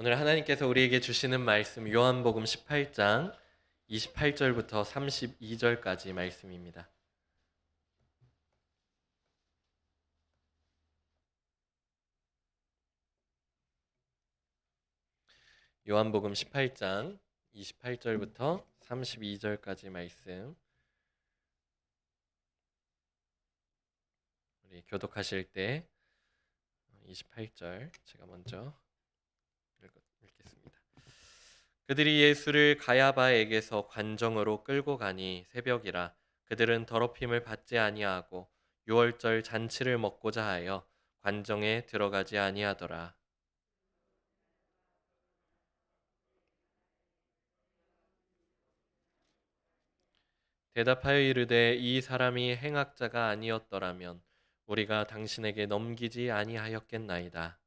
오늘 하나님께서 우리에게 주시는 말씀 요한복음 18장 28절부터 32절까지 말씀입니다. 요한복음 18장 28절부터 32절까지 말씀, 우리 교독하실 때 28절 제가 먼저 읽겠습니다. 그들이 예수를 가야바에게서 관정으로 끌고 가니 새벽이라 그들은 더럽힘을 받지 아니하고 유월절 잔치를 먹고자 하여 관정에 들어가지 아니하더라. 대답하여 이르되 이 사람이 행악자가 아니었더라면 우리가 당신에게 넘기지 아니하였겠나이다.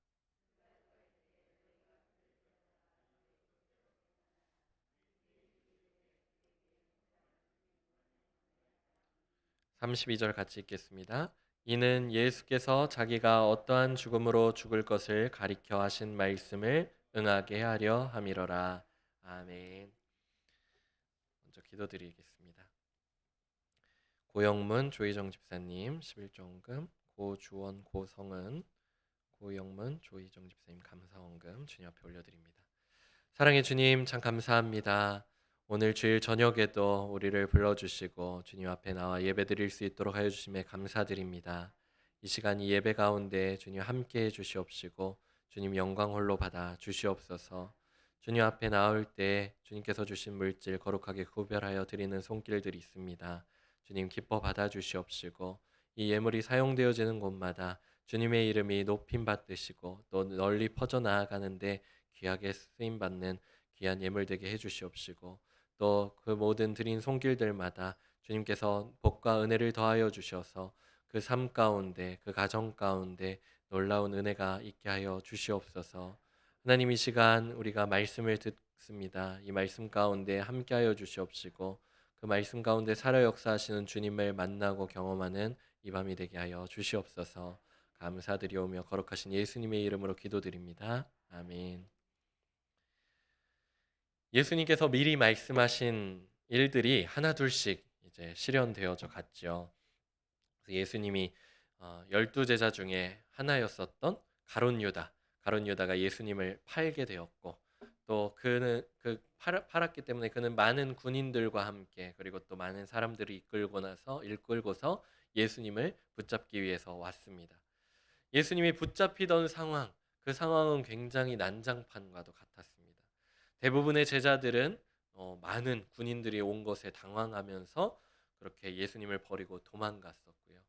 32절 같이 읽겠습니다. 이는 예수께서 자기가 어떠한 죽음으로 죽을 것을 가리켜 하신 말씀을 응하게 하려 함이러라. 아멘. 먼저 기도드리겠습니다. 고영문 조희정 집사님 11조원금, 고주원 고성은 고영문 조희정 집사님 감사원금 주님 앞에 올려드립니다. 사랑의 주님, 참 감사합니다. 오늘 주일 저녁에도 우리를 불러주시고 주님 앞에 나와 예배드릴 수 있도록 하여 주심에 감사드립니다. 이 시간 이 예배 가운데 주님 함께해 주시옵시고 주님 영광 홀로 받아 주시옵소서. 주님 앞에 나올 때 주님께서 주신 물질 거룩하게 구별하여 드리는 손길들이 있습니다. 주님 기뻐 받아 주시옵시고 이 예물이 사용되어지는 곳마다 주님의 이름이 높임 받으시고 또 널리 퍼져 나아가는데 귀하게 쓰임 받는 귀한 예물 되게 해 주시옵시고 또 그 모든 드린 손길들마다 주님께서 복과 은혜를 더하여 주셔서 그 삶 가운데 그 가정 가운데 놀라운 은혜가 있게 하여 주시옵소서. 하나님, 이 시간 우리가 말씀을 듣습니다. 이 말씀 가운데 함께하여 주시옵시고 그 말씀 가운데 살아 역사하시는 주님을 만나고 경험하는 이 밤이 되게 하여 주시옵소서. 감사드리오며 거룩하신 예수님의 이름으로 기도드립니다. 아멘. 예수님께서 미리 말씀하신 일들이 하나둘씩 이제 실현되어져 갔죠. 그래서 예수님이 12제자 중에 하나였었던 가룟 유다가 예수님을 팔게 되었고, 또 그는 팔았기 때문에 그는 많은 군인들과 함께 그리고 또 많은 사람들을 이끌고서 예수님을 붙잡기 위해서 왔습니다. 예수님이 붙잡히던 상황, 그 상황은 굉장히 난장판과도 같았습니다. 대부분의 제자들은 많은 군인들이 온 것에 당황하면서 그렇게 예수님을 버리고 도망갔었고요.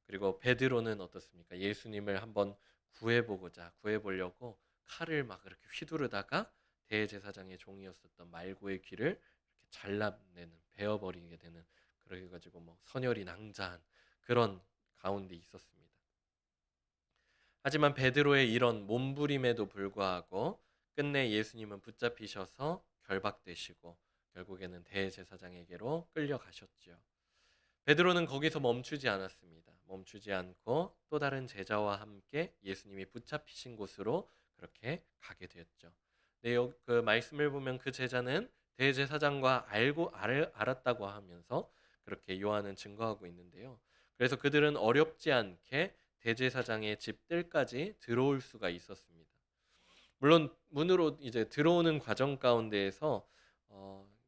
그리고 베드로는 어떻습니까? 예수님을 한번 구해보려고 칼을 막 이렇게 휘두르다가 대제사장의 종이었었던 말고의 귀를 이렇게 잘라내는, 베어버리게 되는, 그래 가지고 뭐 선혈이 낭자한 그런 가운데 있었습니다. 하지만 베드로의 이런 몸부림에도 불구하고 끝내 예수님은 붙잡히셔서 결박되시고 결국에는 대제사장에게로 끌려가셨지요. 베드로는 거기서 멈추지 않았습니다. 멈추지 않고 또 다른 제자와 함께 예수님이 붙잡히신 곳으로 그렇게 가게 되었죠. 네, 그 말씀을 보면 그 제자는 대제사장과 알았다고 하면서 그렇게 요한은 증거하고 있는데요. 그래서 그들은 어렵지 않게 대제사장의 집들까지 들어올 수가 있었습니다. 물론 문으로 이제 들어오는 과정 가운데에서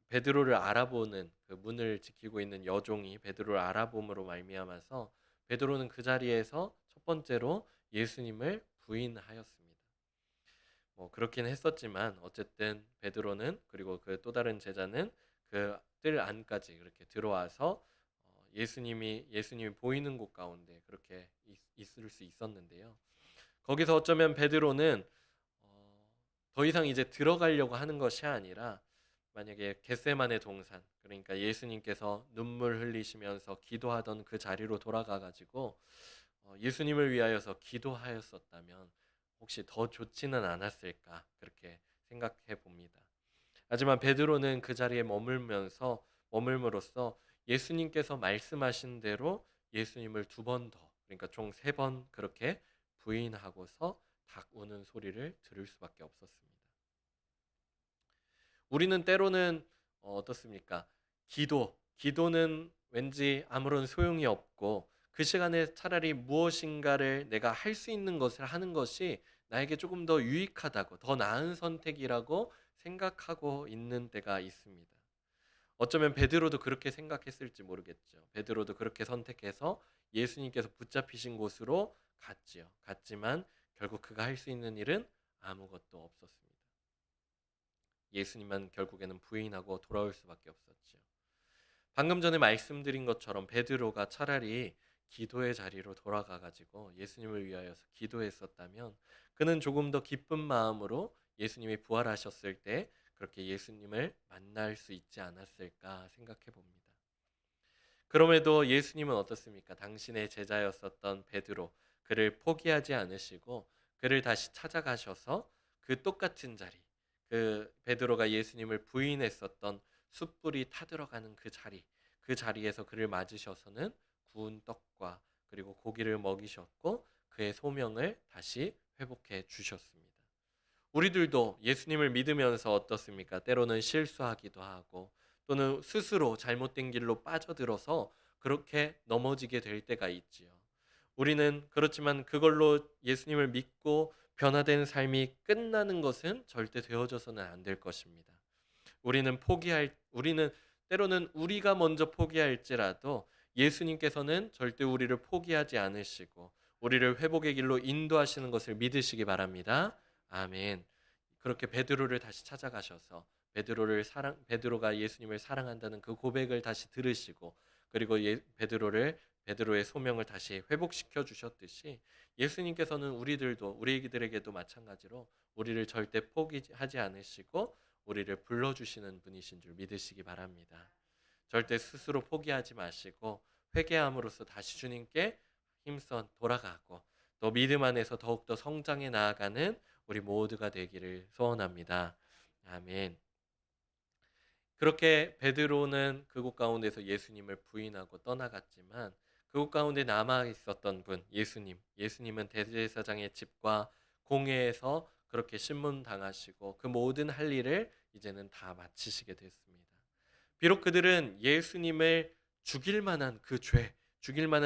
베드로를 알아보는, 그 문을 지키고 있는 여종이 베드로를 알아봄으로 말미암아서 베드로는 그 자리에서 첫 번째로 예수님을 부인하였습니다. 뭐 그렇긴 했었지만 어쨌든 베드로는, 그리고 그 또 다른 제자는 그 뜰 안까지 그렇게 들어와서 예수님이 보이는 곳 가운데 그렇게 있을 수 있었는데요. 거기서 어쩌면 베드로는 어, 더 이상 이제 들어가려고 하는 것이 아니라, 만약에 겟세마네 동산, 그러니까 예수님께서 눈물 흘리시면서 기도하던 그 자리로 돌아가 가지고 예수님을 위하여서 기도하였었다면 혹시 더 좋지는 않았을까, 그렇게 생각해 봅니다. 하지만 베드로는 그 자리에 머물므로써 예수님께서 말씀하신 대로 예수님을 두 번 더, 그러니까 총 세 번 그렇게 부인하고서 닭 우는 소리를 들을 수밖에 없었습니다. 우리는 때로는 어떻습니까? 기도는 왠지 아무런 소용이 없고 그 시간에 차라리 무엇인가를 내가 할 수 있는 것을 하는 것이 나에게 조금 더 유익하다고, 더 나은 선택이라고 생각하고 있는 때가 있습니다. 어쩌면 베드로도 그렇게 생각했을지 모르겠죠. 베드로도 그렇게 선택해서 예수님께서 붙잡히신 곳으로 갔지요. 갔지만 결국 그가 할 수 있는 일은 아무것도 없었습니다. 예수님만 결국에는 부인하고 돌아올 수밖에 없었죠. 방금 전에 말씀드린 것처럼 베드로가 차라리 기도의 자리로 돌아가 가지고 예수님을 위하여서 기도했었다면 그는 조금 더 기쁜 마음으로 예수님이 부활하셨을 때 그렇게 예수님을 만날 수 있지 않았을까 생각해 봅니다. 그럼에도 예수님은 어떻습니까? 당신의 제자였었던 베드로, 그를 포기하지 않으시고 그를 다시 찾아가셔서 그 똑같은 자리, 그 베드로가 예수님을 부인했었던 숯불이 타들어가는 그 자리, 그 자리에서 그를 맞으셔서는 구운 떡과 그리고 고기를 먹이셨고 그의 소명을 다시 회복해 주셨습니다. 우리들도 예수님을 믿으면서 어떻습니까? 때로는 실수하기도 하고 또는 스스로 잘못된 길로 빠져들어서 그렇게 넘어지게 될 때가 있지요. 우리는 그렇지만 그걸로 예수님을 믿고 변화된 삶이 끝나는 것은 절대 되어져서는 안 될 것입니다. 우리는 때로는 우리가 먼저 포기할지라도 예수님께서는 절대 우리를 포기하지 않으시고 우리를 회복의 길로 인도하시는 것을 믿으시기 바랍니다. 아멘. 그렇게 베드로를 다시 찾아가셔서 베드로가 예수님을 사랑한다는 그 고백을 다시 들으시고 그리고 베드로의 소명을 다시 회복시켜 주셨듯이 예수님께서는 우리들에게도 마찬가지로 우리를 절대 포기하지 않으시고 우리를 불러주시는 분이신 줄 믿으시기 바랍니다. 절대 스스로 포기하지 마시고 회개함으로써 다시 주님께 힘써 돌아가고 또 믿음 안에서 더욱더 성장해 나아가는 우리 모두가 되기를 소원합니다. 아멘. 그렇게 베드로는 그곳 가운데서 예수님을 부인하고 떠나갔지만 그곳 가운데 남아 있었던 분 예수님은 대제사장의 집과 공회에서 그렇게 신문당하시고 그 모든 할 일을 이제는 다 마치시게 됐습니다. 비록 그들은 예수님을 죽일 만한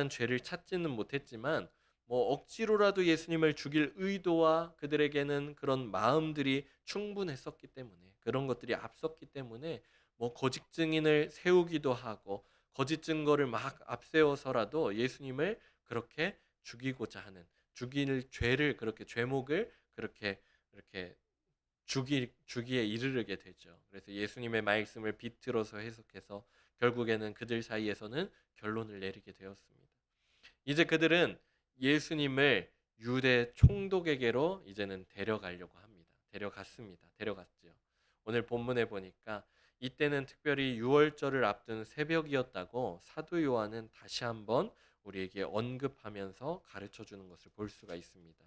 죄를 찾지는 못했지만 뭐 억지로라도 예수님을 죽일 의도와 그들에게는 그런 마음들이 충분했었기 때문에 그런 것들이 앞섰기 때문에 뭐 거짓 증인을 세우기도 하고 거짓 증거를 막 앞세워서라도 예수님을 그렇게 죽이고자 하는 죽일 죄를 그렇게 죄목을 그렇게 주기에 이르르게 되죠. 그래서 예수님의 말씀을 비틀어서 해석해서 결국에는 그들 사이에서는 결론을 내리게 되었습니다. 이제 그들은 예수님을 유대 총독에게로 이제는 데려가려고 합니다. 데려갔지요. 오늘 본문에 보니까 이때는 특별히 유월절을 앞둔 새벽이었다고 사도 요한은 다시 한번 우리에게 언급하면서 가르쳐 주는 것을 볼 수가 있습니다.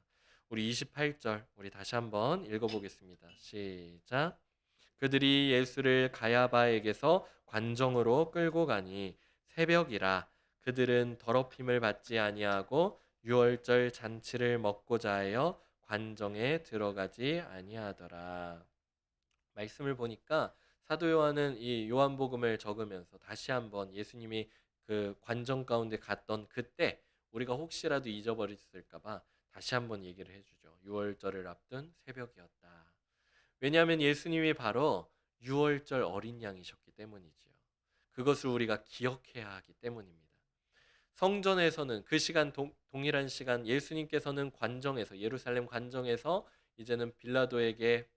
우리 28절 우리 다시 한번 읽어보겠습니다. 시작. 그들이 예수를 가야바에게서 관정으로 끌고 가니 새벽이라 그들은 더럽힘을 받지 아니하고 유월절 잔치를 먹고자 하여 관정에 들어가지 아니하더라. 말씀을 보니까 사도 요한은 이 요한복음을 적으면서 다시 한번 예수님이 그 관정 가운데 갔던 그때 우리가 혹시라도 잊어버렸을까봐 다시 한번 얘기를 해주죠. 유월절을 앞둔 새벽이었다. 왜냐하면 예수님이 바로 유월절 어린 양이셨기 때문이지요. 그것을 우리가 기억해야 하기 때문입니다. 성전에서는 그 시간 동일한 시간 예수님께서는 예루살렘 관정에서 이제는 빌라도에게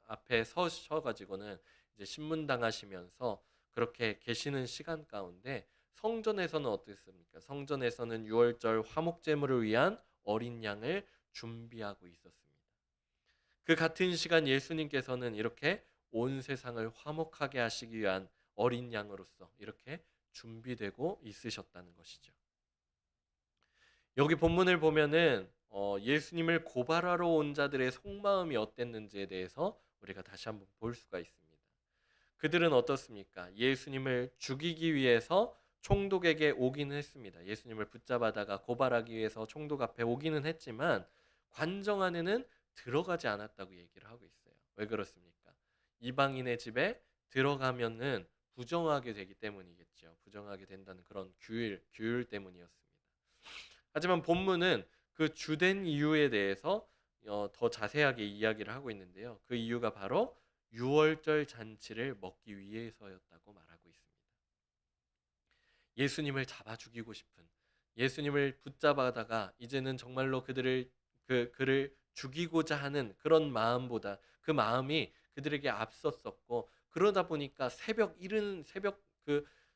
앞에 서셔가지고는 이제 신문당하시면서 그렇게 계시는 시간 가운데 성전에서는 어땠습니까? 성전에서는 유월절 화목제물을 위한 어린 양을 준비하고 있었습니다. 그 같은 시간 예수님께서는 이렇게 온 세상을 화목하게 하시기 위한 어린 양으로서 이렇게 준비되고 있으셨다는 것이죠. 여기 본문을 보면은 예수님을 고발하러 온 자들의 속마음이 어땠는지에 대해서 우리가 다시 한번 볼 수가 있습니다. 그들은 어떻습니까? 예수님을 죽이기 위해서 총독에게 오기는 했습니다. 예수님을 붙잡아다가 고발하기 위해서 총독 앞에 오기는 했지만 관정 안에는 들어가지 않았다고 얘기를 하고 있어요. 왜 그렇습니까? 이방인의 집에 들어가면은 부정하게 되기 때문이겠죠. 부정하게 된다는 그런 규율 때문이었습니다. 하지만 본문은 그 주된 이유에 대해서 더 자세하게 이야기를 하고 있는데요. 그 이유가 바로 유월절 잔치를 먹기 위해서였다고 말하고 있습니다. 예수님을 잡아 죽이고 싶은, 예수님을 붙잡아다가 이제는 정말로 그를 죽이고자 하는 그런 마음보다 그 마음이 그들에게 앞섰었고, 그러다 보니까 이른 새벽,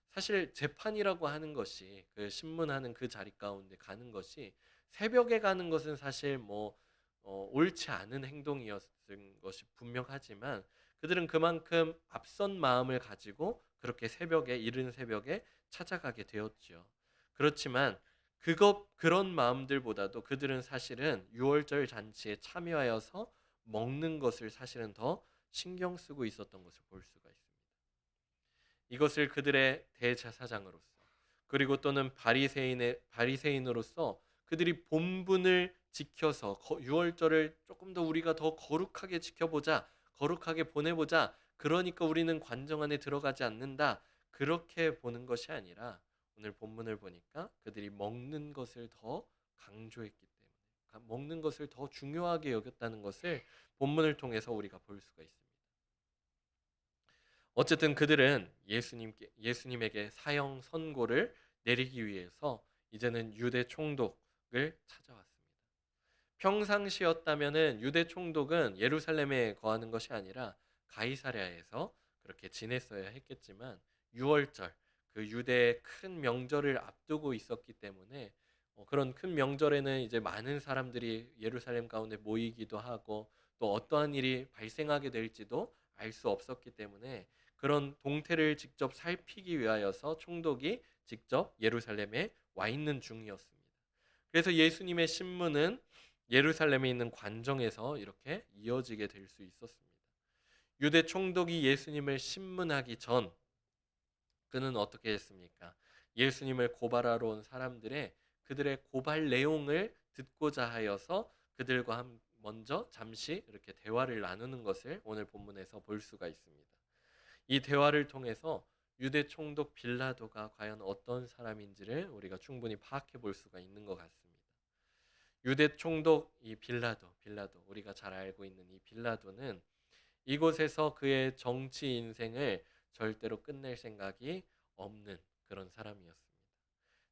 사실 재판이라고 하는 것이, 그 신문하는 그 자리 가운데 가는 것이, 새벽에 가는 것은 사실 옳지 않은 행동이었던 것이 분명하지만, 그들은 그만큼 앞선 마음을 가지고 그렇게 이른 새벽에 찾아가게 되었지요. 그렇지만 그런 마음들보다도 그들은 사실은 유월절 잔치에 참여하여서 먹는 것을 사실은 더 신경 쓰고 있었던 것을 볼 수가 있습니다. 이것을 그들의 대제사장으로서, 그리고 또는 바리새인으로서 그들이 본분을 지켜서 유월절을 조금 더 우리가 더 거룩하게 지켜보자, 거룩하게 보내보자, 그러니까 우리는 관정 안에 들어가지 않는다, 그렇게 보는 것이 아니라 오늘 본문을 보니까 그들이 먹는 것을 더 강조했기 때문에, 먹는 것을 더 중요하게 여겼다는 것을 본문을 통해서 우리가 볼 수가 있습니다. 어쨌든 그들은 예수님에게 사형 선고를 내리기 위해서 이제는 유대 총독을 찾아왔습니다. 평상시였다면은 유대 총독은 예루살렘에 거하는 것이 아니라 가이사랴에서 그렇게 지냈어야 했겠지만, 유월절, 그 유대의 큰 명절을 앞두고 있었기 때문에 그런 큰 명절에는 이제 많은 사람들이 예루살렘 가운데 모이기도 하고, 또 어떠한 일이 발생하게 될지도 알 수 없었기 때문에 그런 동태를 직접 살피기 위하여서 총독이 직접 예루살렘에 와 있는 중이었습니다. 그래서 예수님의 신문은 예루살렘에 있는 관정에서 이렇게 이어지게 될 수 있었습니다. 유대 총독이 예수님을 신문하기 전 그는 어떻게 했습니까? 예수님을 고발하러 온 그들의 고발 내용을 듣고자 하여서 그들과 먼저 잠시 이렇게 대화를 나누는 것을 오늘 본문에서 볼 수가 있습니다. 이 대화를 통해서 유대 총독 빌라도가 과연 어떤 사람인지를 우리가 충분히 파악해 볼 수가 있는 것 같습니다. 유대 총독 이 빌라도, 우리가 잘 알고 있는 이 빌라도는 이곳에서 그의 정치 인생을 절대로 끝낼 생각이 없는 그런 사람이었습니다.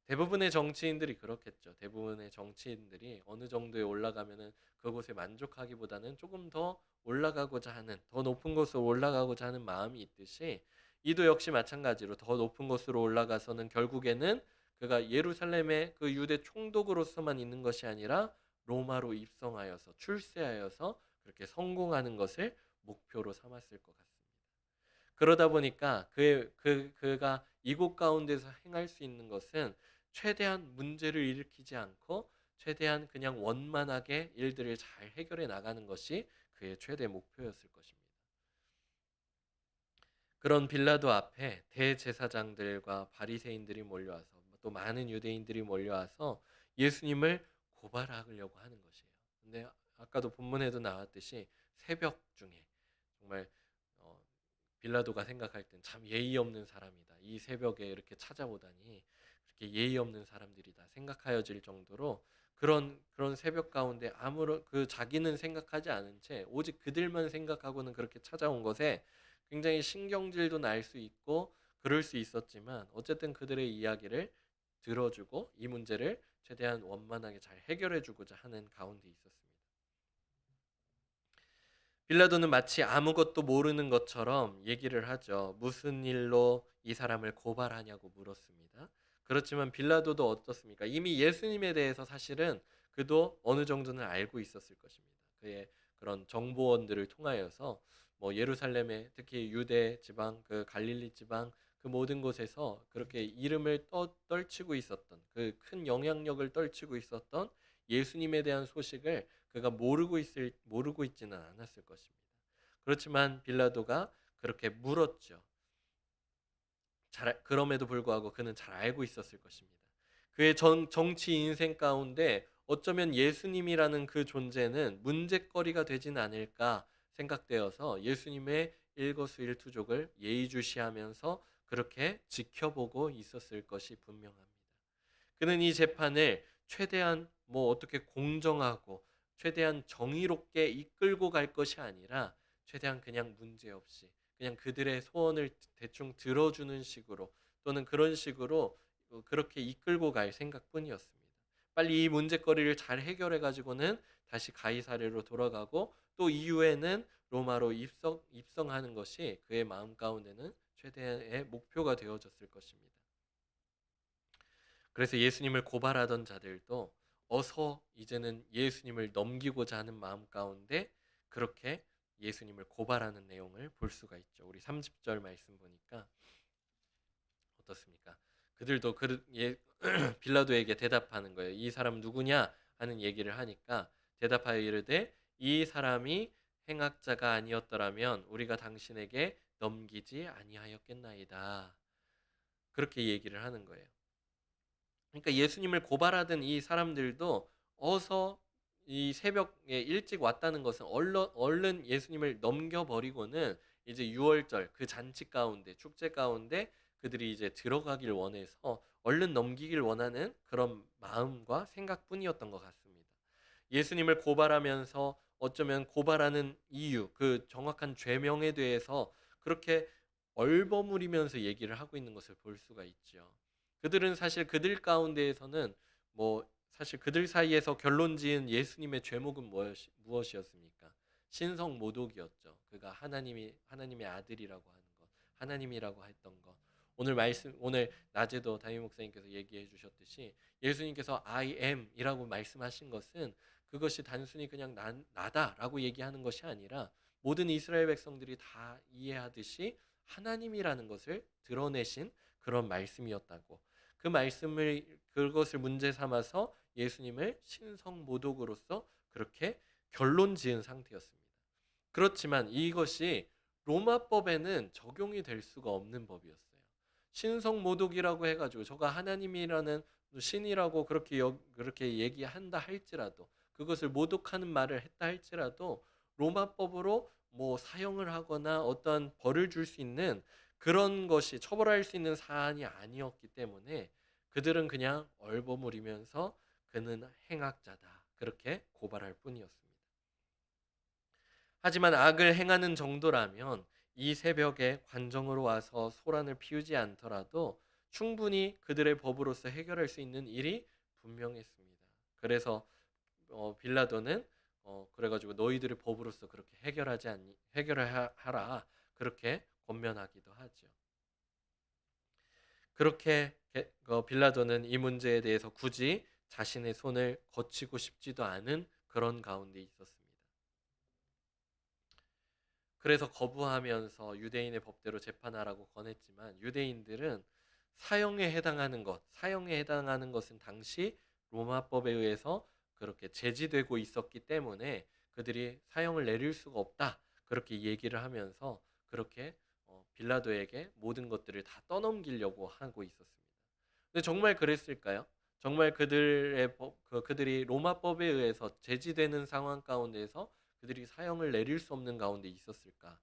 대부분의 정치인들이 그렇겠죠. 대부분의 정치인들이 어느 정도에 올라가면은 그곳에 만족하기보다는 조금 더 올라가고자 하는, 더 높은 곳으로 올라가고자 하는 마음이 있듯이, 이도 역시 마찬가지로 더 높은 곳으로 올라가서는 결국에는 그가 예루살렘의 그 유대 총독으로서만 있는 것이 아니라 로마로 입성하여서 출세하여서 그렇게 성공하는 것을 목표로 삼았을 것 같습니다. 그러다 보니까 그가 이곳 가운데서 행할 수 있는 것은 최대한 문제를 일으키지 않고 최대한 그냥 원만하게 일들을 잘 해결해 나가는 것이 그의 최대 목표였을 것입니다. 그런 빌라도 앞에 대제사장들과 바리새인들이 몰려와서, 또 많은 유대인들이 몰려와서 예수님을 고발하려고 하는 것이에요. 근데 아까도 본문에도 나왔듯이 새벽 중에 정말 빌라도가 생각할 땐 참 예의 없는 사람이다, 이 새벽에 이렇게 찾아오다니 그렇게 예의 없는 사람들이다 생각하여질 정도로, 그런 새벽 가운데 아무런 자기는 생각하지 않은 채 오직 그들만 생각하고는 그렇게 찾아온 것에 굉장히 신경질도 날 수 있고 그럴 수 있었지만, 어쨌든 그들의 이야기를 들어주고 이 문제를 최대한 원만하게 잘 해결해 주고자 하는 가운데 있었습니다. 빌라도는 마치 아무것도 모르는 것처럼 얘기를 하죠. 무슨 일로 이 사람을 고발하냐고 물었습니다. 그렇지만 빌라도도 어떻습니까? 이미 예수님에 대해서 사실은 그도 어느 정도는 알고 있었을 것입니다. 그의 그런 정보원들을 통하여서 예루살렘에, 특히 유대 지방, 그 갈릴리 지방 그 모든 곳에서 그렇게 이름을 떨치고 있었던, 그 큰 영향력을 떨치고 있었던 예수님에 대한 소식을 그가 모르고 있지는 않았을 것입니다. 그렇지만 빌라도가 그렇게 물었죠. 그럼에도 불구하고 그는 잘 알고 있었을 것입니다. 그의 정치 인생 가운데 어쩌면 예수님이라는 그 존재는 문제거리가 되진 않을까 생각되어서 예수님의 일거수일투족을 예의주시하면서 그렇게 지켜보고 있었을 것이 분명합니다. 그는 이 재판을 최대한 어떻게 공정하고 최대한 정의롭게 이끌고 갈 것이 아니라 최대한 그냥 문제없이 그냥 그들의 소원을 대충 들어주는 식으로 또는 그런 식으로 그렇게 이끌고 갈 생각뿐이었습니다. 빨리 이 문제거리를 잘 해결해 가지고는 다시 가이사랴로 돌아가고 또 이후에는 로마로 입성하는 것이 그의 마음 가운데는 최대의 목표가 되어졌을 것입니다. 그래서 예수님을 고발하던 자들도 어서 이제는 예수님을 넘기고자 하는 마음 가운데 그렇게 예수님을 고발하는 내용을 볼 수가 있죠. 우리 30절 말씀 보니까 어떻습니까? 그들도 빌라도에게 대답하는 거예요. 이 사람 누구냐 하는 얘기를 하니까 대답하여 이르되 이 사람이 행악자가 아니었더라면 우리가 당신에게 넘기지 아니하였겠나이다. 그렇게 얘기를 하는 거예요. 그러니까 예수님을 고발하던 이 사람들도 어서 이 새벽에 일찍 왔다는 것은 얼른 예수님을 넘겨버리고는 이제 유월절 그 잔치 가운데 축제 가운데 그들이 이제 들어가길 원해서 얼른 넘기길 원하는 그런 마음과 생각뿐이었던 것 같습니다. 예수님을 고발하면서 어쩌면 고발하는 이유, 그 정확한 죄명에 대해서 그렇게 얼버무리면서 얘기를 하고 있는 것을 볼 수가 있죠. 그들은 사실 그들 가운데에서는 사실 그들 사이에서 결론 지은 예수님의 죄목은 무엇이었습니까? 신성 모독이었죠. 그가 하나님의 아들이라고 하는 것, 하나님이라고 했던 것. 오늘 낮에도 담임 목사님께서 얘기해 주셨듯이 예수님께서 I am이라고 말씀하신 것은 그것이 단순히 그냥 나다라고 얘기하는 것이 아니라 모든 이스라엘 백성들이 다 이해하듯이 하나님이라는 것을 드러내신 그런 말씀이었다고. 그것을 문제 삼아서 예수님을 신성 모독으로서 그렇게 결론 지은 상태였습니다. 그렇지만 이것이 로마법에는 적용이 될 수가 없는 법이었어요. 신성 모독이라고 해가지고 저가 하나님이라는 신이라고 그렇게 얘기한다 할지라도 그것을 모독하는 말을 했다 할지라도 로마법으로 사형을 하거나 어떠한 벌을 줄 수 있는 그런 것이 처벌할 수 있는 사안이 아니었기 때문에 그들은 그냥 얼버무리면서 그는 행악자다 그렇게 고발할 뿐이었습니다. 하지만 악을 행하는 정도라면 이 새벽에 관정으로 와서 소란을 피우지 않더라도 충분히 그들의 법으로서 해결할 수 있는 일이 분명했습니다. 그래서 빌라도는 그래가지고 너희들의 법으로서 그렇게 해결하라 그렇게 권면하기도 하죠. 그렇게 빌라도는 이 문제에 대해서 굳이 자신의 손을 거치고 싶지도 않은 그런 가운데 있었습니다. 그래서 거부하면서 유대인의 법대로 재판하라고 권했지만 유대인들은 사형에 해당하는 것은 당시 로마법에 의해서 그렇게 제지되고 있었기 때문에 그들이 사형을 내릴 수가 없다. 그렇게 얘기를 하면서 그렇게 빌라도에게 모든 것들을 다 떠넘기려고 하고 있었습니다. 근데 정말 그랬을까요? 정말 그들이 로마법에 의해서 제지되는 상황 가운데서 그들이 사형을 내릴 수 없는 가운데 있었을까?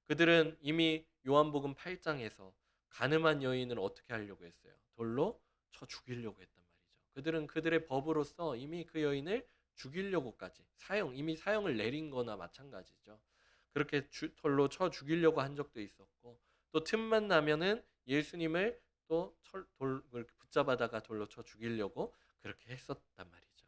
그들은 이미 요한복음 8장에서 가늠한 여인을 어떻게 하려고 했어요? 돌로 쳐 죽이려고 했단 말이죠. 그들은 그들의 법으로서 이미 그 여인을 죽이려고까지 이미 사형을 내린 거나 마찬가지죠. 그렇게 돌로 쳐 죽이려고 한 적도 있었고 또 틈만 나면은 예수님을 또 돌을 붙잡아다가 돌로 쳐 죽이려고 그렇게 했었단 말이죠.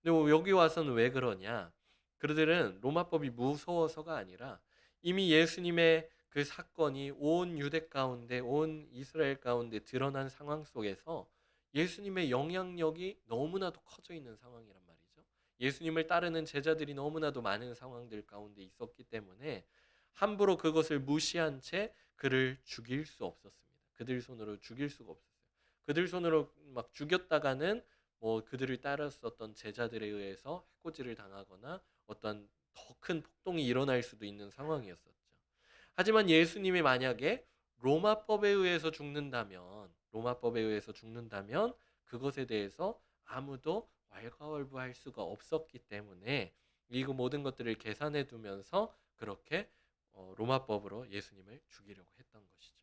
근데 여기 와서는 왜 그러냐? 그들은 로마법이 무서워서가 아니라 이미 예수님의 그 사건이 온 유대 가운데, 온 이스라엘 가운데 드러난 상황 속에서 예수님의 영향력이 너무나도 커져 있는 상황이란 말이죠. 예수님을 따르는 제자들이 너무나도 많은 상황들 가운데 있었기 때문에 함부로 그것을 무시한 채 그를 죽일 수 없었습니다. 그들 손으로 죽일 수가 없었어요. 그들 손으로 막 죽였다가는 그들을 따랐었던 제자들에 의해서 해코지를 당하거나 어떤 더 큰 폭동이 일어날 수도 있는 상황이었었죠. 하지만 예수님이 만약에 로마법에 의해서 죽는다면 그것에 대해서 아무도 왈가왈부할 수가 없었기 때문에 이 모든 것들을 계산해 두면서 그렇게 로마법으로 예수님을 죽이려고 했던 것이죠.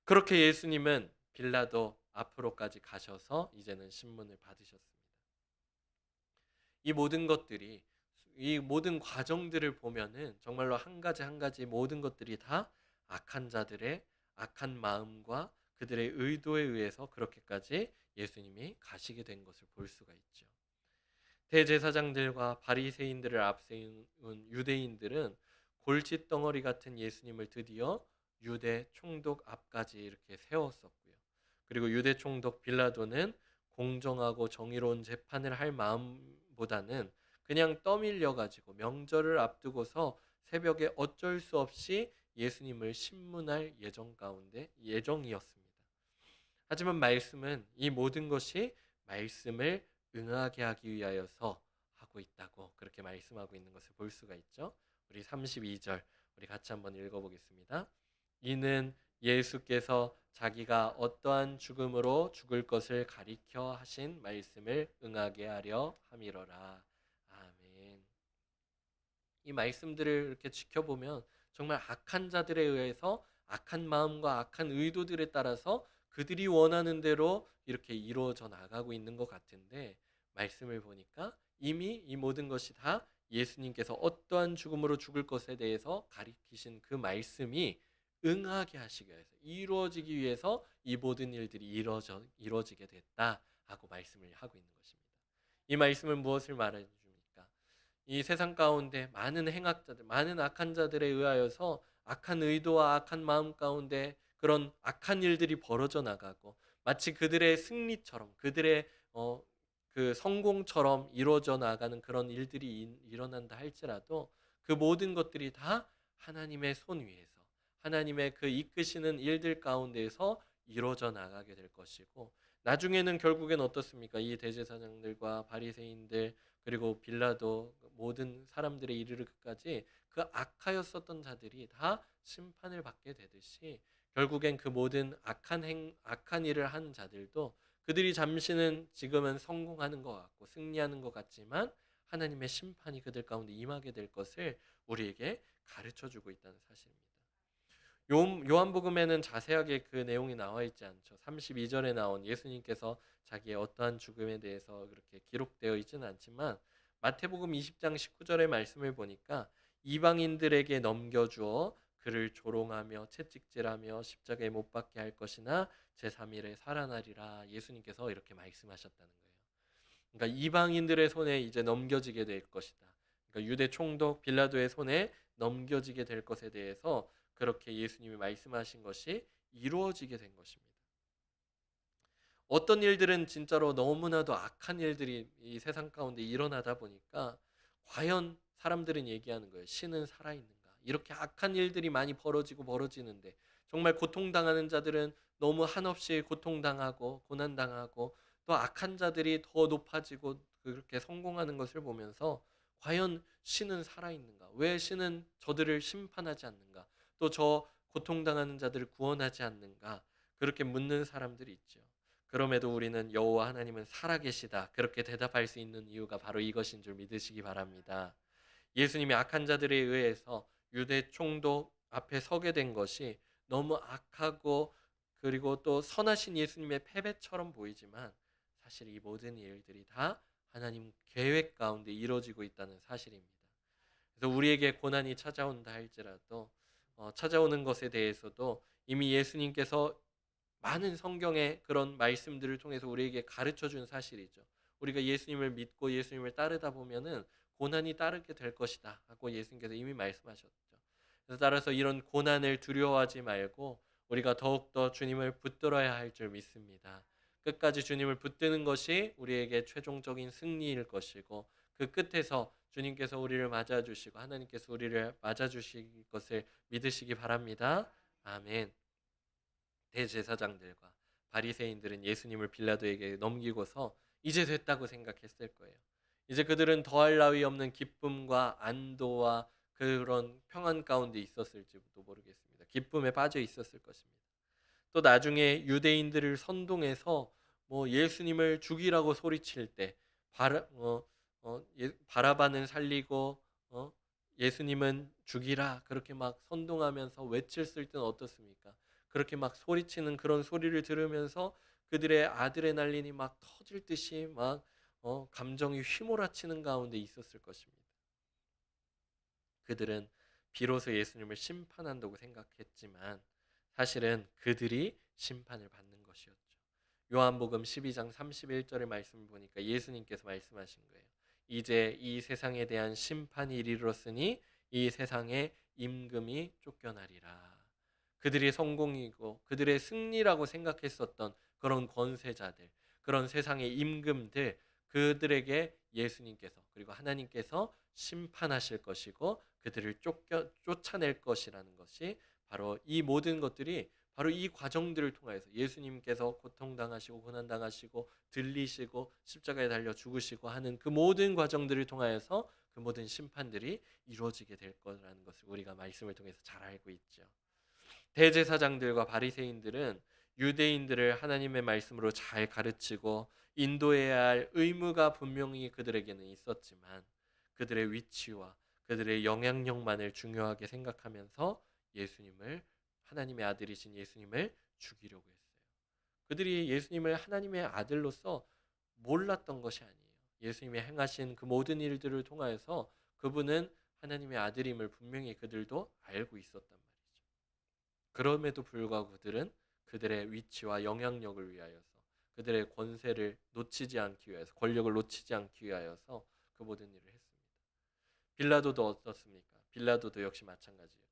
그렇게 예수님은 빌라도 앞으로까지 가셔서 이제는 신문을 받으셨습니다. 이 모든 것들이, 이 모든 과정들을 보면은 정말로 한 가지 한 가지 모든 것들이 다 악한 자들의 악한 마음과 그들의 의도에 의해서 그렇게까지 예수님이 가시게 된 것을 볼 수가 있죠. 대제사장들과 바리새인들을 앞세운 유대인들은 골칫덩어리 같은 예수님을 드디어 유대 총독 앞까지 이렇게 세웠었고요. 그리고 유대 총독 빌라도는 공정하고 정의로운 재판을 할 마음보다는 그냥 떠밀려 가지고 명절을 앞두고서 새벽에 어쩔 수 없이 예수님을 신문할 예정이었습니다. 하지만 말씀은 이 모든 것이 말씀을 응하게 하기 위하여서 하고 있다고 그렇게 말씀하고 있는 것을 볼 수가 있죠. 우리 32절 우리 같이 한번 읽어보겠습니다. 이는 예수께서 자기가 어떠한 죽음으로 죽을 것을 가리켜 하신 말씀을 응하게 하려 함이로라. 아멘. 이 말씀들을 이렇게 지켜보면 정말 악한 자들에 의해서 악한 마음과 악한 의도들에 따라서 그들이 원하는 대로 이렇게 이루어져 나가고 있는 것 같은데, 말씀을 보니까 이미 이 모든 것이 다 예수님께서 어떠한 죽음으로 죽을 것에 대해서 가리키신 그 말씀이 응하게 하시기 위해서, 이루어지기 위해서 이 모든 일들이 이루어지게 됐다 하고 말씀을 하고 있는 것입니다. 이 말씀은 무엇을 말해 줍니까? 이 세상 가운데 많은 행악자들, 많은 악한 자들에 의하여서 악한 의도와 악한 마음 가운데 그런 악한 일들이 벌어져 나가고, 마치 그들의 승리처럼, 그들의 그 성공처럼 이루어져 나가는 그런 일들이 일어난다 할지라도 그 모든 것들이 다 하나님의 손 위에서, 하나님의 그 이끄시는 일들 가운데에서 이루어져 나가게 될 것이고, 나중에는 결국엔 어떻습니까? 이 대제사장들과 바리새인들 그리고 빌라도 모든 사람들의 이르기까지 그 악하였었던 자들이 다 심판을 받게 되듯이, 결국엔 그 모든 악한 일을 한 자들도 그들이 잠시는 지금은 성공하는 것 같고 승리하는 것 같지만 하나님의 심판이 그들 가운데 임하게 될 것을 우리에게 가르쳐 주고 있다는 사실입니다. 요한복음에는 자세하게 그 내용이 나와 있지 않죠. 32절에 나온 예수님께서 자기의 어떠한 죽음에 대해서 그렇게 기록되어 있지는 않지만, 마태복음 20장 19절의 말씀을 보니까 이방인들에게 넘겨주어 그를 조롱하며 채찍질하며 십자가에 못 박게 할 것이나 제3일에 살아나리라, 예수님께서 이렇게 말씀하셨다는 거예요. 그러니까 이방인들의 손에 이제 넘겨지게 될 것이다. 그러니까 유대 총독 빌라도의 손에 넘겨지게 될 것에 대해서 그렇게 예수님이 말씀하신 것이 이루어지게 된 것입니다. 어떤 일들은 진짜로 너무나도 악한 일들이 이 세상 가운데 일어나다 보니까 과연 사람들은 얘기하는 거예요. 신은 살아있는가? 이렇게 악한 일들이 많이 벌어지는데 정말 고통당하는 자들은 너무 한없이 고통당하고 고난당하고, 또 악한 자들이 더 높아지고 그렇게 성공하는 것을 보면서 과연 신은 살아있는가? 왜 신은 저들을 심판하지 않는가? 또 저 고통당하는 자들을 구원하지 않는가? 그렇게 묻는 사람들이 있죠. 그럼에도 우리는 여호와 하나님은 살아계시다, 그렇게 대답할 수 있는 이유가 바로 이것인 줄 믿으시기 바랍니다. 예수님이 악한 자들에 의해서 유대 총독 앞에 서게 된 것이 너무 악하고 그리고 또 선하신 예수님의 패배처럼 보이지만, 사실 이 모든 일들이 다 하나님 계획 가운데 이루어지고 있다는 사실입니다. 그래서 우리에게 고난이 찾아온다 할지라도 찾아오는 것에 대해서도 이미 예수님께서 많은 성경의 그런 말씀들을 통해서 우리에게 가르쳐 준 사실이죠. 우리가 예수님을 믿고 예수님을 따르다 보면은 고난이 따르게 될 것이다 하고 예수님께서 이미 말씀하셨죠. 그래서 따라서 이런 고난을 두려워하지 말고 우리가 더욱더 주님을 붙들어야 할 줄 믿습니다. 끝까지 주님을 붙드는 것이 우리에게 최종적인 승리일 것이고, 그 끝에서 주님께서 우리를 맞아주시고 하나님께서 우리를 맞아주실 것을 믿으시기 바랍니다. 아멘. 대제사장들과 바리새인들은 예수님을 빌라도에게 넘기고서 이제 됐다고 생각했을 거예요. 이제 그들은 더할 나위 없는 기쁨과 안도와 그런 평안 가운데 있었을지도 모르겠습니다. 기쁨에 빠져 있었을 것입니다. 또 나중에 유대인들을 선동해서 뭐 예수님을 죽이라고 소리칠 때 바라바는 살리고 예수님은 죽이라 그렇게 막 선동하면서 외쳤을 때는 어떻습니까? 그렇게 막 소리치는 그런 소리를 들으면서 그들의 아드레날린이 막 터질 듯이 막 감정이 휘몰아치는 가운데 있었을 것입니다. 그들은 비로소 예수님을 심판한다고 생각했지만 사실은 그들이 심판을 받는 것이었죠. 요한복음 12장 31절의 말씀을 보니까 예수님께서 말씀하신 거예요. 이제 이 세상에 대한 심판이 이르렀으니 이 세상의 임금이 쫓겨나리라. 그들이 성공이고 그들의 승리라고 생각했었던 그런 권세자들, 그런 세상의 임금들, 그들에게 예수님께서 그리고 하나님께서 심판하실 것이고 그들을 쫓아낼 것이라는 것이 바로 이 모든 것들이 바로 이 과정들을 통해서 예수님께서 고통당하시고 고난당하시고 들리시고 십자가에 달려 죽으시고 하는 그 모든 과정들을 통하여서 그 모든 심판들이 이루어지게 될 거라는 것을 우리가 말씀을 통해서 잘 알고 있죠. 대제사장들과 바리새인들은 유대인들을 하나님의 말씀으로 잘 가르치고 인도해야 할 의무가 분명히 그들에게는 있었지만 그들의 위치와 그들의 영향력만을 중요하게 생각하면서 예수님을 하나님의 아들이신 예수님을 죽이려고 했어요. 그들이 예수님을 하나님의 아들로서 몰랐던 것이 아니에요. 예수님이 행하신 그 모든 일들을 통하여서 그분은 하나님의 아들임을 분명히 그들도 알고 있었단 말이죠. 그럼에도 불구하고 그들은 그들의 위치와 영향력을 위하여서 그들의 권세를 놓치지 않기 위해서 권력을 놓치지 않기 위하여서 그 모든 일을 했습니다. 빌라도도 어떻습니까? 빌라도도 역시 마찬가지였죠.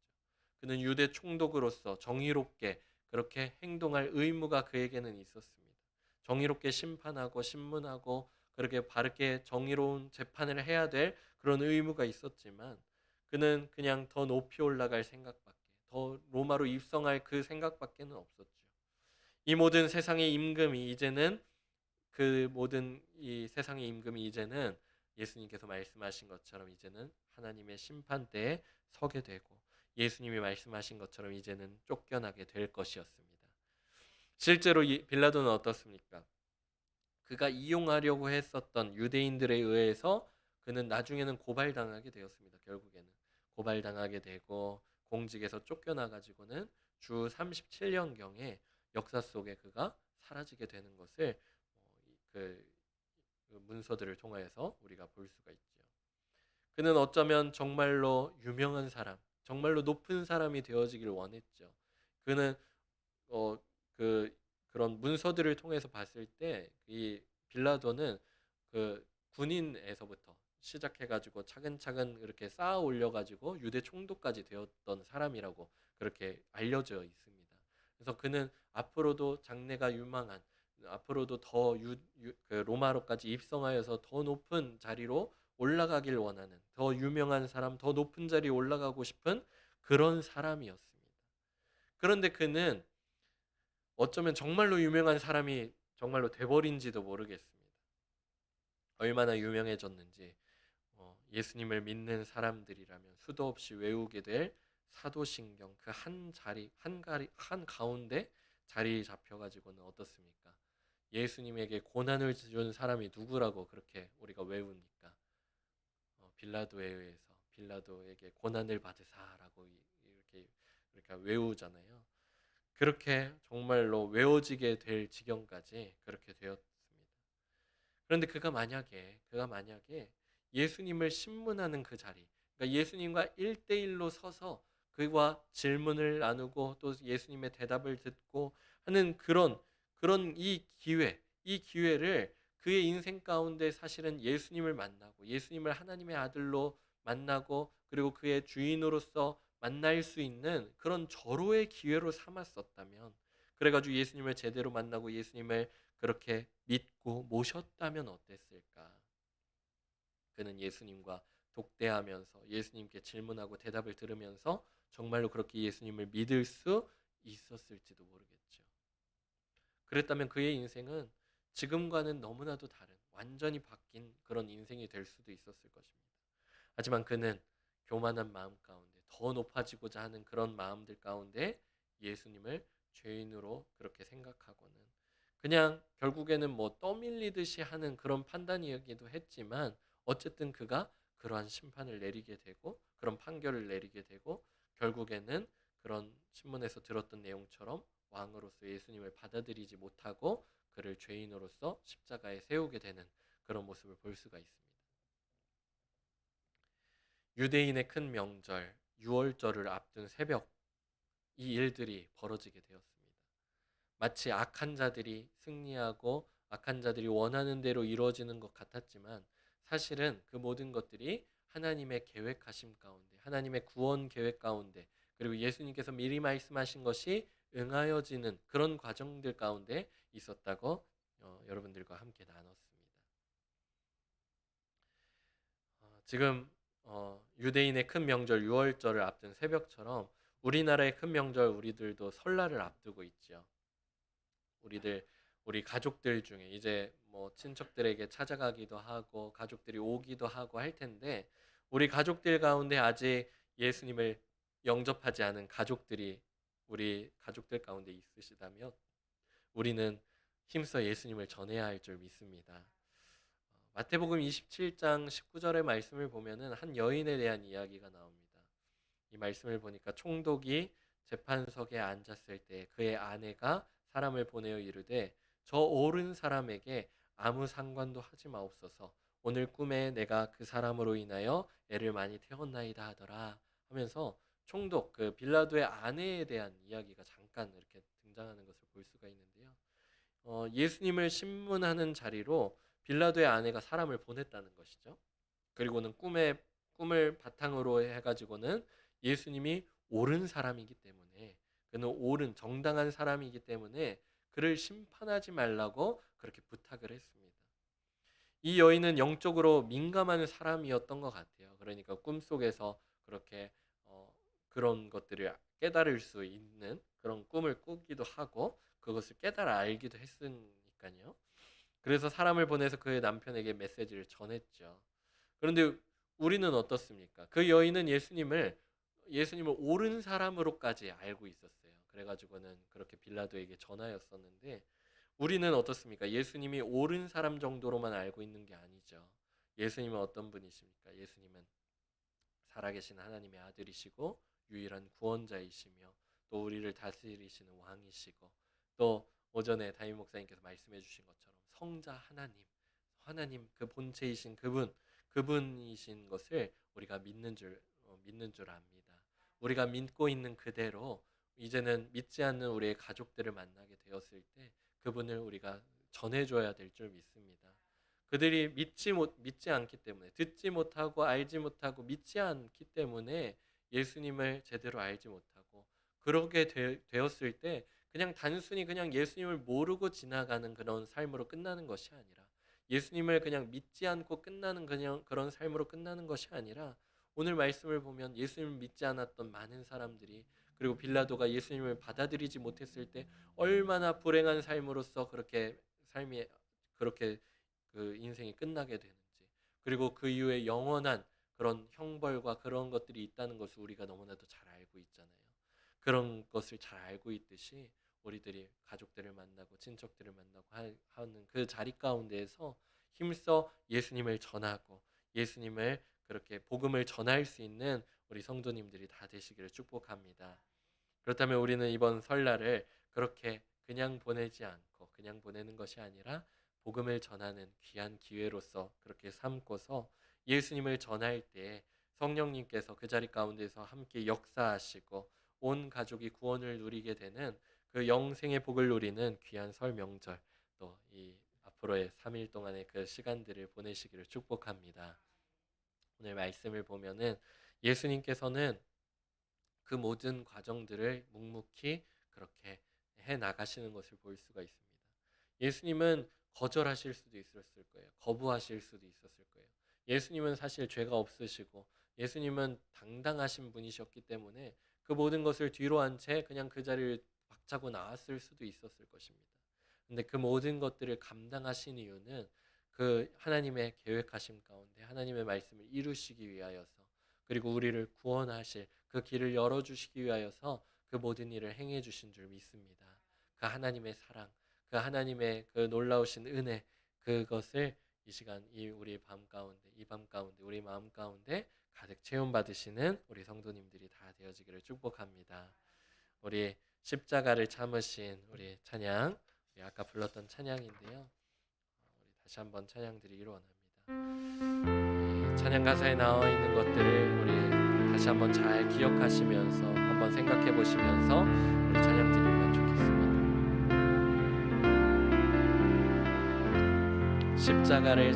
그는 유대 총독으로서 정의롭게 그렇게 행동할 의무가 그에게는 있었습니다. 정의롭게 심판하고 신문하고 그렇게 바르게 정의로운 재판을 해야 될 그런 의무가 있었지만 그는 그냥 더 높이 올라갈 생각밖에, 더 로마로 입성할 그 생각밖에는 없었죠. 이 모든 세상의 임금이 이제는 그 모든 이 세상의 임금이 이제는 예수님께서 말씀하신 것처럼 이제는 하나님의 심판대에 서게 되고 예수님이 말씀하신 것처럼 이제는 쫓겨나게 될 것이었습니다. 실제로 빌라도는 어떻습니까? 그가 이용하려고 했었던 유대인들에 의해서 그는 나중에는 고발당하게 되었습니다. 결국에는 고발당하게 되고 공직에서 쫓겨나가지고는 주 37년경에 역사 속에 그가 사라지게 되는 것을 그 문서들을 통해서 우리가 볼 수가 있죠. 그는 어쩌면 정말로 유명한 사람, 정말로 높은 사람이 되어지길 원했죠. 그는 어, 그런 문서들을 통해서 봤을 때 이 빌라도는 그 군인에서부터 시작해가지고 차근차근 이렇게 쌓아 올려가지고 유대 총독까지 되었던 사람이라고 그렇게 알려져 있습니다. 그래서 그는 앞으로도 장래가 유망한 앞으로도 더 그 로마로까지 입성하여서 더 높은 자리로 올라가길 원하는 더 유명한 사람, 더 높은 자리에 올라가고 싶은 그런 사람이었습니다. 그런데 그는 어쩌면 정말로 유명한 사람이 정말로 돼버린지도 모르겠습니다. 얼마나 유명해졌는지 예수님을 믿는 사람들이라면 수도 없이 외우게 될 사도신경 그 한 자리 한 가운데 자리 잡혀가지고는 어떻습니까? 예수님에게 고난을 준 사람이 누구라고 그렇게 우리가 외웁니까? 빌라도에 의해서 빌라도에게 고난을 받으사라고 이렇게 외우잖아요. 그렇게 정말로 외워지게 될 지경까지 그렇게 되었습니다. 그런데 그가 만약에 예수님을 신문하는 그 자리, 그러니까 예수님과 1대1로 서서 그와 질문을 나누고 또 예수님의 대답을 듣고 하는 그런 이 기회를 그의 인생 가운데 사실은 예수님을 만나고 예수님을 하나님의 아들로 만나고 그리고 그의 주인으로서 만날 수 있는 그런 절호의 기회로 삼았었다면 그래가지고 예수님을 제대로 만나고 예수님을 그렇게 믿고 모셨다면 어땠을까? 그는 예수님과 독대하면서 예수님께 질문하고 대답을 들으면서 정말로 그렇게 예수님을 믿을 수 있었을지도 모르겠죠. 그랬다면 그의 인생은 지금과는 너무나도 다른 완전히 바뀐 그런 인생이 될 수도 있었을 것입니다. 하지만 그는 교만한 마음 가운데 더 높아지고자 하는 그런 마음들 가운데 예수님을 죄인으로 그렇게 생각하고는 그냥 결국에는 뭐 떠밀리듯이 하는 그런 판단이기도 했지만 어쨌든 그가 그러한 심판을 내리게 되고 그런 판결을 내리게 되고 결국에는 그런 신문에서 들었던 내용처럼 왕으로서 예수님을 받아들이지 못하고 그를 죄인으로서 십자가에 세우게 되는 그런 모습을 볼 수가 있습니다. 유대인의 큰 명절 유월절을 앞둔 새벽, 이 일들이 벌어지게 되었습니다. 마치 악한 자들이 승리하고 악한 자들이 원하는 대로 이루어지는 것 같았지만 사실은 그 모든 것들이 하나님의 계획하심 가운데, 하나님의 구원 계획 가운데, 그리고 예수님께서 미리 말씀하신 것이 응하여지는 그런 과정들 가운데 있었다고 여러분들과 함께 나눴습니다. 지금 유대인의 큰 명절 유월절을 앞둔 새벽처럼 우리나라의 큰 명절 우리들도 설날을 앞두고 있죠. 우리 가족들 중에 이제 뭐 친척들에게 찾아가기도 하고 가족들이 오기도 하고 할 텐데 우리 가족들 가운데 아직 예수님을 영접하지 않은 가족들이 우리 가족들 가운데 있으시다면 우리는 힘써 예수님을 전해야 할 줄 믿습니다. 마태복음 27장 19절의 말씀을 보면은 한 여인에 대한 이야기가 나옵니다. 이 말씀을 보니까 총독이 재판석에 앉았을 때 그의 아내가 사람을 보내어 이르되 저 옳은 사람에게 아무 상관도 하지 마옵소서. 오늘 꿈에 내가 그 사람으로 인하여 애를 많이 태웠나이다 하더라 하면서 총독 그 빌라도의 아내에 대한 이야기가 잠깐 이렇게 등장하는 것을 볼 수가 있는데요. 예수님을 신문하는 자리로 빌라도의 아내가 사람을 보냈다는 것이죠. 그리고는 꿈을 바탕으로 해가지고는 예수님이 옳은 사람이기 때문에 그는 옳은 정당한 사람이기 때문에 그를 심판하지 말라고 그렇게 부탁을 했습니다. 이 여인은 영적으로 민감한 사람이었던 것 같아요. 그러니까 꿈속에서 그렇게 그런 것들을 깨달을 수 있는 그런 꿈을 꾸기도 하고 그것을 깨달아 알기도 했으니까요. 그래서 사람을 보내서 그의 남편에게 메시지를 전했죠. 그런데 우리는 어떻습니까? 그 여인은 예수님을 옳은 사람으로까지 알고 있었어요. 그래가지고는 그렇게 빌라도에게 전하였었는데 우리는 어떻습니까? 예수님이 옳은 사람 정도로만 알고 있는 게 아니죠. 예수님은 어떤 분이십니까? 예수님은 살아계신 하나님의 아들이시고 유일한 구원자이시며 또 우리를 다스리시는 왕이시고 또 오전에 담임 목사님께서 말씀해 주신 것처럼 성자 하나님 그 본체이신 그분이신 것을 우리가 믿는 줄 압니다. 우리가 믿고 있는 그대로 이제는 믿지 않는 우리의 가족들을 만나게 되었을 때 그분을 우리가 전해줘야 될 줄 믿습니다. 그들이 믿지 않기 때문에 듣지 못하고 알지 못하고 믿지 않기 때문에 예수님을 제대로 알지 못하고 그렇게 되었을 때 그냥 단순히 그냥 예수님을 모르고 지나가는 그런 삶으로 끝나는 것이 아니라 예수님을 그냥 믿지 않고 끝나는 그냥 그런 삶으로 끝나는 것이 아니라 오늘 말씀을 보면 예수님을 믿지 않았던 많은 사람들이 그리고 빌라도가 예수님을 받아들이지 못했을 때 얼마나 불행한 삶으로서 그렇게 삶이 그렇게 그 인생이 끝나게 되는지 그리고 그 이후에 영원한 그런 형벌과 그런 것들이 있다는 것을 우리가 너무나도 잘 알고 있잖아요. 그런 것을 잘 알고 있듯이 우리들이 가족들을 만나고 친척들을 만나고 하는 그 자리 가운데에서 힘써 예수님을 전하고 예수님을 그렇게 복음을 전할 수 있는 우리 성도님들이 다 되시기를 축복합니다. 그렇다면 우리는 이번 설날을 그렇게 그냥 보내지 않고 그냥 보내는 것이 아니라 복음을 전하는 귀한 기회로서 그렇게 삼고서 예수님을 전할 때 성령님께서 그 자리 가운데서 함께 역사하시고 온 가족이 구원을 누리게 되는 그 영생의 복을 누리는 귀한 설 명절 또 이 앞으로의 3일 동안의 그 시간들을 보내시기를 축복합니다. 오늘 말씀을 보면은 예수님께서는 그 모든 과정들을 묵묵히 그렇게 해 나가시는 것을 볼 수가 있습니다. 예수님은 거절하실 수도 있었을 거예요. 거부하실 수도 있었을 거예요. 예수님은 사실 죄가 없으시고 예수님은 당당하신 분이셨기 때문에 그 모든 것을 뒤로 한 채 그냥 그 자리를 박차고 나왔을 수도 있었을 것입니다. 근데 그 모든 것들을 감당하신 이유는 그 하나님의 계획하심 가운데 하나님의 말씀을 이루시기 위하여서 그리고 우리를 구원하실 그 길을 열어주시기 위하여서 그 모든 일을 행해 주신 줄 믿습니다. 그 하나님의 사랑, 그 하나님의 그 놀라우신 은혜, 그것을 이 시간 우리 밤 가운데 우리 마음 가운데 가득 채움 받으시는 우리 성도님들이 다 되어지기를 축복합니다. 우리 십자가를 참으신 우리 찬양, 우리 아까 불렀던 찬양인데요. 우리 다시 한번 찬양 드리기를 원합니다. 이 찬양 가사에 나와 있는 것들을 우리 다시 한번 잘 기억하시면서 한번 생각해 보시면서 우리 찬양 드리면 좋겠습니다. 십자가를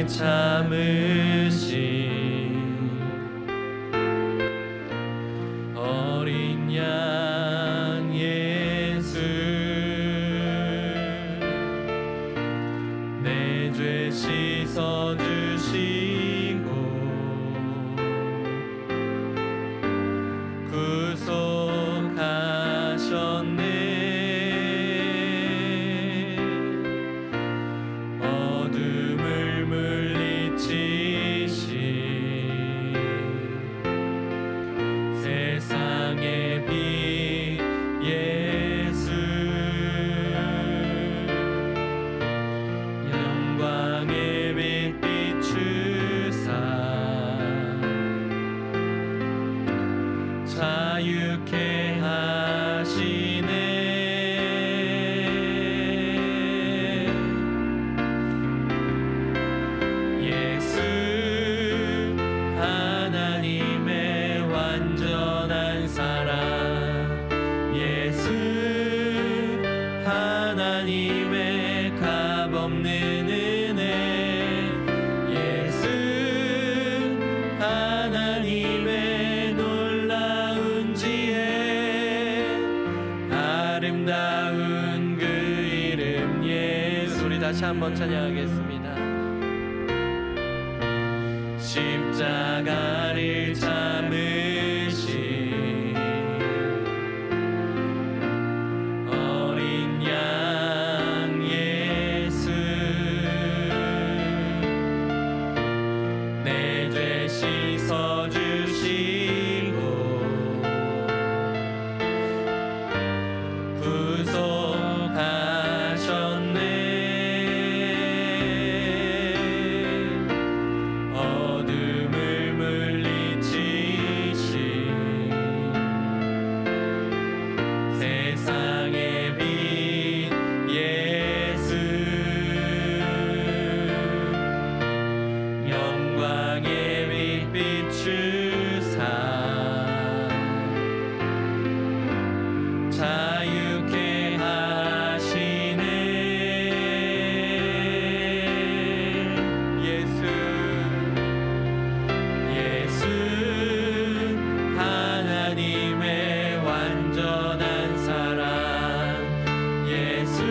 참으신 어린 양 예수 내 죄 씻어주시고 구속하셨네. 어둠을 물리치신 세상의 빛 예수 영광의 빛 비추사 자유케 하시네. 예수 하나님의 완전한 사랑, 예수 하나님의 값없는 은혜, 예수 하나님의 놀라운 지혜, 아름다운 그 이름 예수. 우리 다시 한번 찬양하겠습니다. 십자가를 참으신 어린 양 예수 내 죄 씻어주시고 구속하셨네. 어둠을 물리치신 세상의 빛 예수 영광의 빛 비추사 자유케 하시네. 예수 하나님의 완전한 사랑, 예수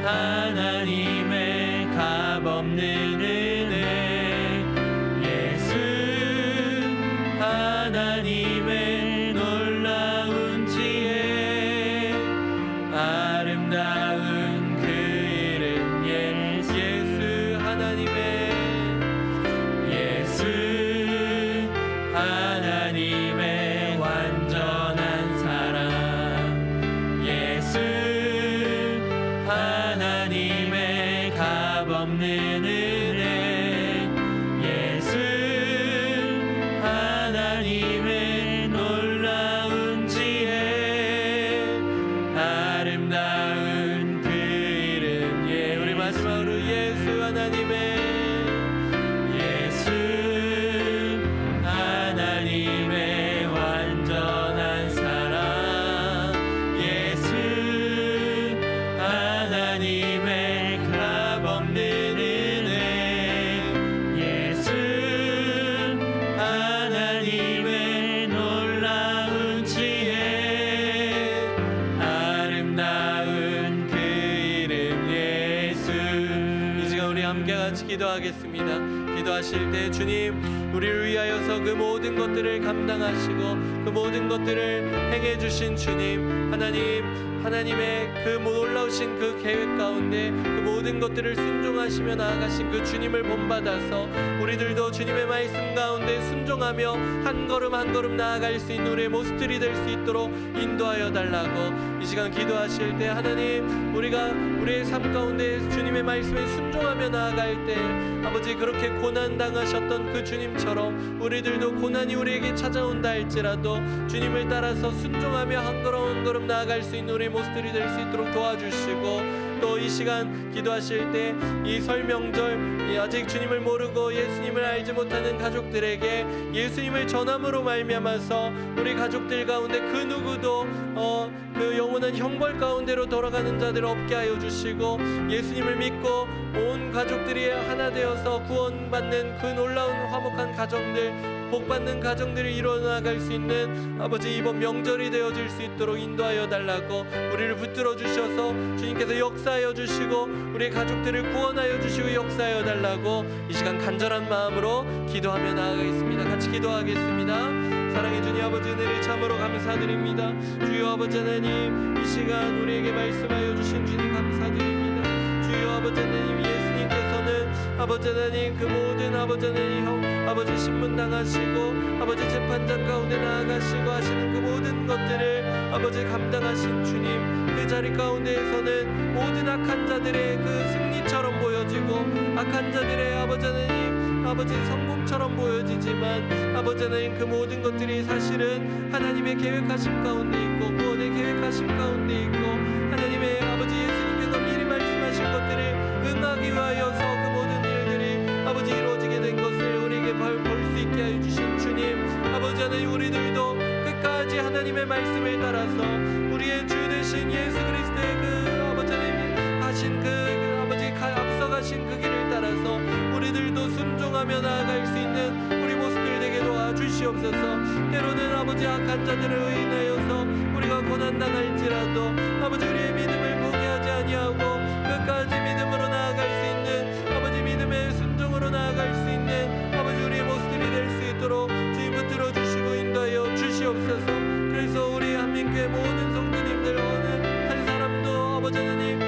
하나님의 값없는 은혜, 예수 하나님의 놀라운 지혜, 아름다운 그 이름 예수 하나님의 하나님의 완전한 사랑, 예수 하나님의 값없는 은혜, 예수 하나님의 놀라운 지혜, 아름다운 그 이름 우리 마지막으로 예수 하나님의 하나님의 완전한 사랑, 예수 하나님의 값없는 은혜, 예수 하나님의 놀라운 지혜, 아름다운 그 이름 예수. 이 시간 우리 함께 같이 기도하겠습니다. 기도하실 때 주님 우리를 위하여서 그 모든 것들을 감당하시고 그 모든 것들을 행해 주신 주님, 하나님의 그 놀라우신 그 계획 가운데 그 모든 것들을 순종하시며 나아가신 그 주님을 본받아서 우리들도 주님의 말씀 가운데 순종하며 한 걸음 한 걸음 나아갈 수 있는 우리의 모습들이 될 수 있도록 인도하여 달라고 이 시간 기도하실 때, 하나님, 우리가 우리의 삶 가운데 주님의 말씀에 순종하며 나아갈 때 아버지, 그렇게 고난 당하셨던 그 주님처럼 우리들도 고난이 우리에게 찾아온다 할지라도 주님을 따라서 순종하며 한 걸음 한 걸음 나아갈 수 있는 우리의 모습들이 될 수 있도록 도와주시고, 또 이 시간 기도하실 때 이 설 명절 아직 주님을 모르고 예수님을 알지 못하는 가족들에게 예수님을 전함으로 말미암아서 우리 가족들 가운데 그 누구도 그 영원한 형벌 가운데로 돌아가는 자들 없게 하여 주시고, 예수님을 믿고 온 가족들이 하나 되어서 구원받는 그 놀라운 화목한 가정들, 복받는 가정들을 이뤄나갈 수 있는 아버지 이번 명절이 되어질 수 있도록 인도하여 달라고, 우리를 붙들어 주셔서 주님께서 역사하여 주시고 우리의 가족들을 구원하여 주시고 역사하여 달라고 이 시간 간절한 마음으로 기도하며 나아가겠습니다. 같이 기도하겠습니다. 사랑해 주님 아버지, 은혜를 참으로 감사드립니다. 주여 아버지 하나님, 이 시간 우리에게 말씀하여 주신 주님 감사드립니다. 주여 아버지 하나님, 예수님께서는 아버지 하나님 그 모든 아버지 하나님 아버지 신문 당하시고 아버지 재판장 가운데 나아가시고 하시는 그 모든 것들을 아버지 감당하신 주님, 그 자리 가운데에서는 모든 악한 자들의 그 승리처럼 보여지고 악한 자들의 아버지 하나님 아버지 성공처럼 보여지지만 아버지 하나님 그 모든 것들이 사실은 하나님의 계획하심 가운데 있고 구원의 계획하심 가운데 있고 하나님의 아버지 예수님께서 미리 말씀하신 것들을 응하기 위하여서 그 모든 일들이 아버지 이루어지게 된 것을 우리에게 볼 수 있게 하여 주신 주님, 아버지 하나님, 우리들도 끝까지 하나님의 말씀을 따라서 우리의 주 되신 예수 그리스도의 그 아버지 하나님 하신 그 아버지 앞서가신 그 길을 따라서 우리들도 순종하며 나아갈 수 있는 우리 모습들 되게 도와주시옵소서. 때로는 아버지 악한 자들을 인하여서 우리가 고난당할지라도 아버지 우리의 믿음을 포기하지 아니하고 끝까지 믿음으로 나아갈 수 있는 아버지 믿음의 순종으로 나아갈 수 있는 아버지 우리의 모습들이 될 수 있도록 주님 붙들어 주시고 인도하여 주시옵소서. 그래서 우리 한민교회 모든 성도님들 어느 한 사람도 아버지 하나님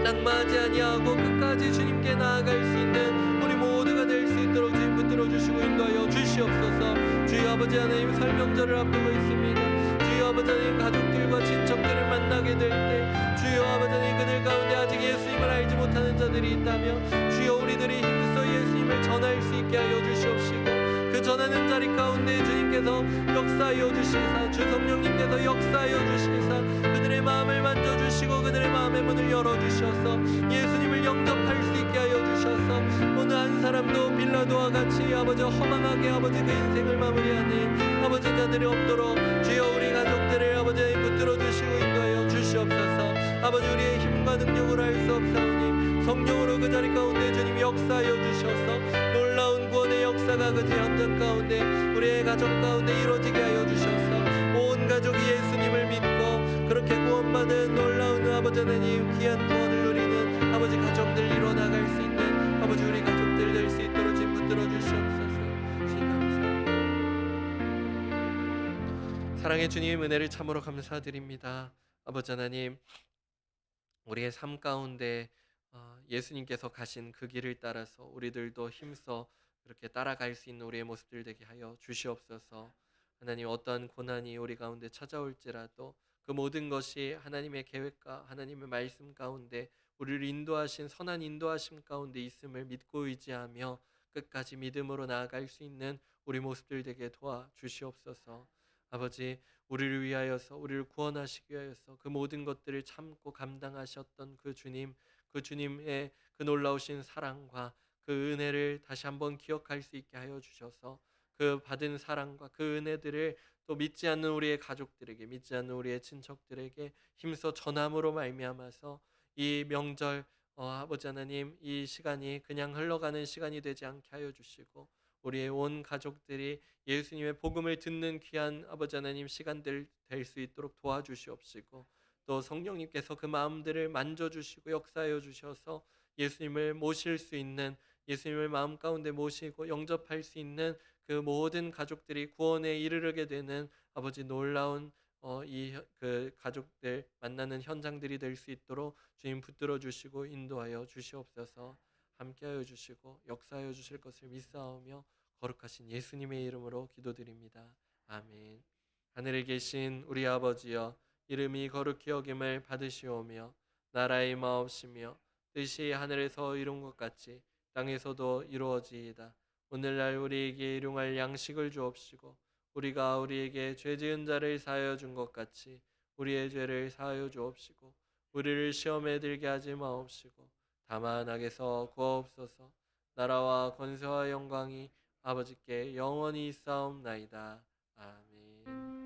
낙마하지 아니하고 끝까지 주님께 나아갈 수 있는 우리 모두가 될 수 있도록 주님 붙들어 주시고 인도하여 주시옵소서. 주여 아버지 하나님, 설 명절을 앞두고 있습니다. 주여 아버지 하나님, 가족들과 친척들을 만나게 될 때 주여 아버지 하나님, 그들 가운데 아직 예수님을 알지 못하는 자들이 있다면 주여 우리들이 힘써 예수님을 전할 수 있게 하여 주시옵시고, 그 전하는 자리 가운데 주님께서 역사하여 주시사, 주 성령님께서 역사하여 주시사 그들의 마음을 만져주시고 그들의 마음의 문을 열어주셔서 예수님을 영접할 수 있게 하여 주셔서 어느 한 사람도 빌라도와 같이 아버지 허망하게 아버지 그 인생을 마무리하는 아버지 자들이 없도록 주여 우리 가족들을 아버지 붙들어 주시고 인도하여 주시옵소서. 아버지 우리의 힘과 능력으로 할 수 없사오니 성령으로 그 자리 가운데 주님 역사하여 주셔서 놀라운 구원의 역사가 그 현장 가운데 우리의 가족 가운데 이루어지게 하여 주셔서 온 가족이 예수님을 믿고 그렇게 구원받은 놀라운 아버지 하나님 귀한 구원을 누리는 아버지 가정들 이뤄나갈 수 있는 아버지 우리 가족들 될 수 있도록 주님 붙들어 주시옵소서. 주님 감사합니다. 사랑의 주님, 은혜를 참으로 감사드립니다. 아버지 하나님, 우리의 삶 가운데 예수님께서 가신 그 길을 따라서 우리들도 힘써 그렇게 따라갈 수 있는 우리의 모습들 되게 하여 주시옵소서. 하나님, 어떠한 고난이 우리 가운데 찾아올지라도 그 모든 것이 하나님의 계획과 하나님의 말씀 가운데 우리를 인도하신 선한 인도하심 가운데 있음을 믿고 의지하며 끝까지 믿음으로 나아갈 수 있는 우리 모습들 되게 도와주시옵소서. 아버지, 우리를 위하여서 우리를 구원하시기 위하여서 그 모든 것들을 참고 감당하셨던 그 주님, 그 주님의 그 놀라우신 사랑과 그 은혜를 다시 한번 기억할 수 있게 하여 주셔서 그 받은 사랑과 그 은혜들을 또 믿지 않는 우리의 가족들에게, 믿지 않는 우리의 친척들에게 힘써 전함으로 말미암아서 이 명절 아버지 하나님, 이 시간이 그냥 흘러가는 시간이 되지 않게 하여 주시고 우리의 온 가족들이 예수님의 복음을 듣는 귀한 아버지 하나님 시간들 될 수 있도록 도와주시옵시고, 또 성령님께서 그 마음들을 만져주시고 역사하여 주셔서 예수님을 모실 수 있는 예수님을 마음 가운데 모시고 영접할 수 있는 그 모든 가족들이 구원에 이르게 되는 아버지 놀라운 그 가족들 만나는 현장들이 될 수 있도록 주님 붙들어 주시고 인도하여 주시옵소서. 함께하여 주시고 역사하여 주실 것을 믿사오며 거룩하신 예수님의 이름으로 기도드립니다. 아멘. 하늘에 계신 우리 아버지여, 이름이 거룩히 여김을 받으시오며 나라의 마옵시며 뜻이 하늘에서 이룬 것 같이 땅에서도 이루어지이다. 오늘날 우리에게 일용할 양식을 주옵시고 우리가 우리에게 죄 지은 자를 사하여 준 것 같이 우리의 죄를 사하여 주옵시고 우리를 시험에 들게 하지 마옵시고 다만 악에서 구하옵소서. 나라와 권세와 영광이 아버지께 영원히 있사옵나이다. 아멘.